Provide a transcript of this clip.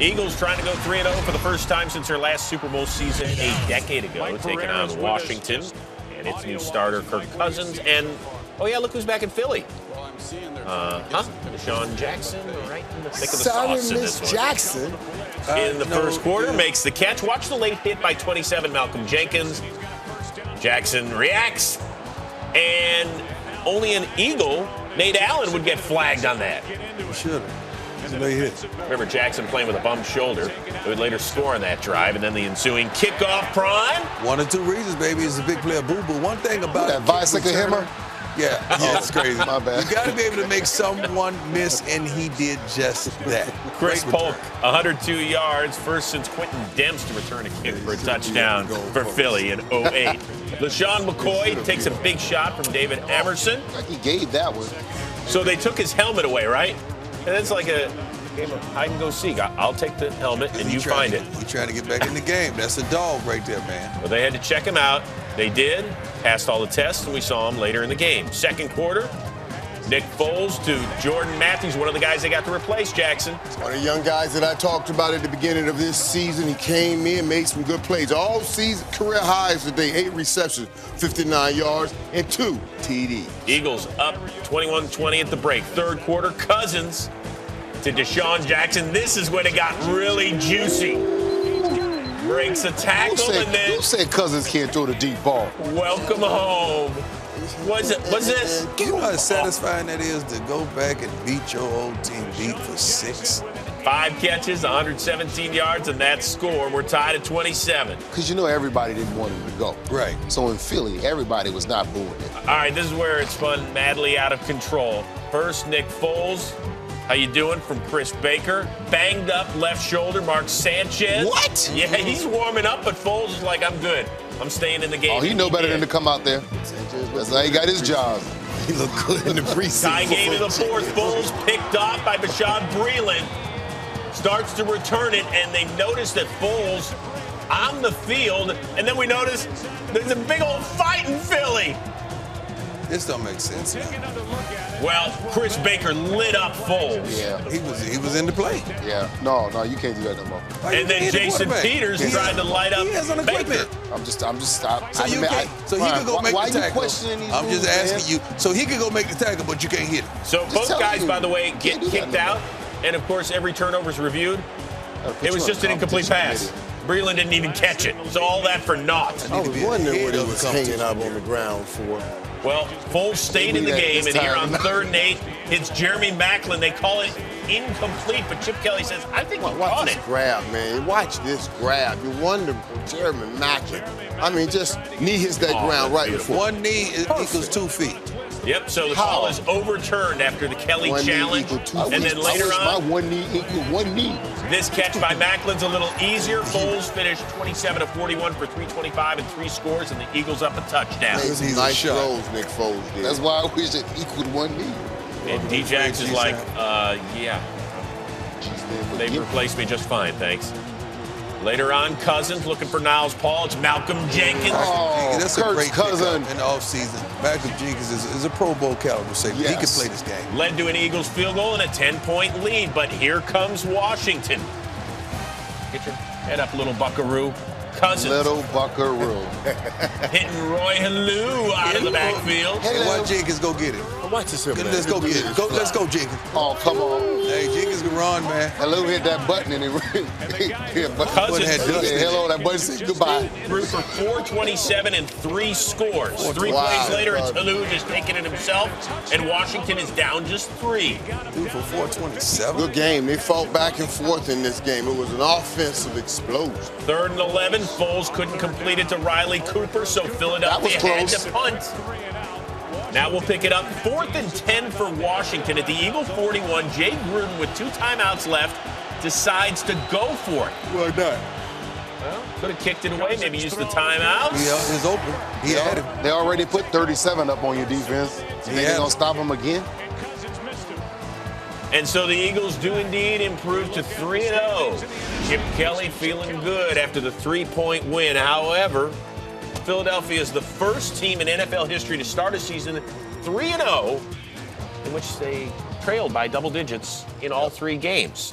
Eagles trying to go 3-0 for the first time since their last Super Bowl season a decade ago, taking on Washington and its new starter, Kirk Cousins. And, oh, yeah, look who's back in Philly. Deshaun Jackson, right in the thick of the sauce in this one. Jackson. In the first quarter, makes the catch. Watch the late hit by 27, Malcolm Jenkins. Jackson reacts, and only an Eagle, Nate Allen, would get flagged on that. He should have. Hit. Remember Jackson playing with a bum shoulder. He would later score on that drive, and then the ensuing kickoff prime. One or two reasons, baby, is a big player boo-boo. One thing about that bicycle hammer. Yeah, it's crazy. My bad. You got to be able to make someone miss, and he did just that. Chris Polk, 102 yards, first since Quentin Demps to return a kick for a touchdown for Philly in 08. LaShawn McCoy takes a big shot from David Emerson. Like he gave that one. So they took his helmet away, right? And it's like a game of hide and go seek. I'll take the helmet and you find it. He's trying to get back in the game. That's a dog right there, man. Well, they had to check him out. They did, passed all the tests, and we saw him later in the game. Second quarter, Nick Foles to Jordan Matthews, one of the guys they got to replace, Jackson. One of the young guys that I talked about at the beginning of this season. He came in, made some good plays. All season, career highs today, 8 receptions, 59 yards, and 2 TDs. Eagles up 21-20 at the break. Third quarter, Cousins to Deshaun Jackson. This is when it got really juicy. Breaks a tackle and then... Who said Cousins can't throw the deep ball? Welcome home. What's this? You know how satisfying that is to go back and beat your old team beat for 6? 5 catches, 117 yards, and that score. We're tied at 27. Because you know everybody didn't want him to go. Right. So in Philly, everybody was not booing it. All right, this is where it's spun madly out of control. First, Nick Foles. How you doing? From Chris Baker. Banged up left shoulder, Mark Sanchez. What? Yeah, he's warming up, but Foles is like, I'm good. I'm staying in the game. Oh, he know better than to come out there. That's how he got his job. He looked good in the preseason. Tie game in the fourth. Foles picked off by Bashaud Breeland. Starts to return it, and they notice that Foles on the field, and then we notice there's a big old fight in Philly. This don't make sense. Well, Chris Baker lit up Foles. Yeah. He was in the play. Yeah. No, you can't do that no more. And then Jason Peters tried to light up Baker. I'm just. So he could go make the tackle. Why you questioning these I'm just rules, asking man? you. So he could go make the tackle, but you can't hit him. So both guys, by the way, get kicked out. And, of course, every turnover is reviewed. It was just an incomplete pass. Breeland didn't even catch it. So all that for naught. I was wondering what he was hanging up on the ground for. Well, Foles stayed in the game, and here on 3rd and 8, it's Jeremy Maclin. They call it incomplete, but Chip Kelly says, I think he caught Watch it. this grab, man. Watch this grab. You wonder, Jeremy Maclin. I mean, just knee hits that ground right before. One knee equals 2 feet. Yep, so the call is overturned after the Kelly challenge. And then later on, my one knee equal one knee. This catch by Macklin's a little easier. Foles finished 27 of 41 for 325 and 3 scores, and the Eagles up a touchdown. He's nice throws, Nick Foles did. That's why I wish it equaled one knee. And D-Jax is like, yeah. They've replaced me just fine, thanks. Later on, Cousins looking for Niles Paul. It's Malcolm Jenkins. Oh, that's a great cousin in the offseason. Malcolm Jenkins is a Pro Bowl caliber safety. Yes. He can play this game. Led to an Eagles field goal and a 10-point lead, but here comes Washington. Get your head up, little buckaroo. Cousins. Little buckaroo. Hitting Roy Halou out of the backfield. Hey, why Jenkins go get it? Watch this here, man. Let's go get it. Let's go, Jenkins. Oh, come on. Hey, Jenkins can run, man. Hello hit that button and Cousins had dust. hello, that button said goodbye. Threw for 427 and 3 scores. 3 plays later, it's Halou just taking it himself, and Washington is down just 3. Dude, for 427. Good game. They fought back and forth in this game. It was an offensive explosion. 3rd and 11, Foles couldn't complete it to Riley Cooper, so Philadelphia had to punt. Now we'll pick it up. 4th and 10 for Washington at the Eagle 41. Jay Gruden, with 2 timeouts left, decides to go for it. Why not? Well, could have kicked it away, maybe used the timeouts. Yeah, he was open. He had him. They already put 37 up on your defense. You think they're going to stop him again? And so the Eagles do indeed improve to 3-0. Chip Kelly feeling good after the 3-point win. However, Philadelphia is the first team in NFL history to start a season 3-0 in which they trailed by double digits in all 3 games.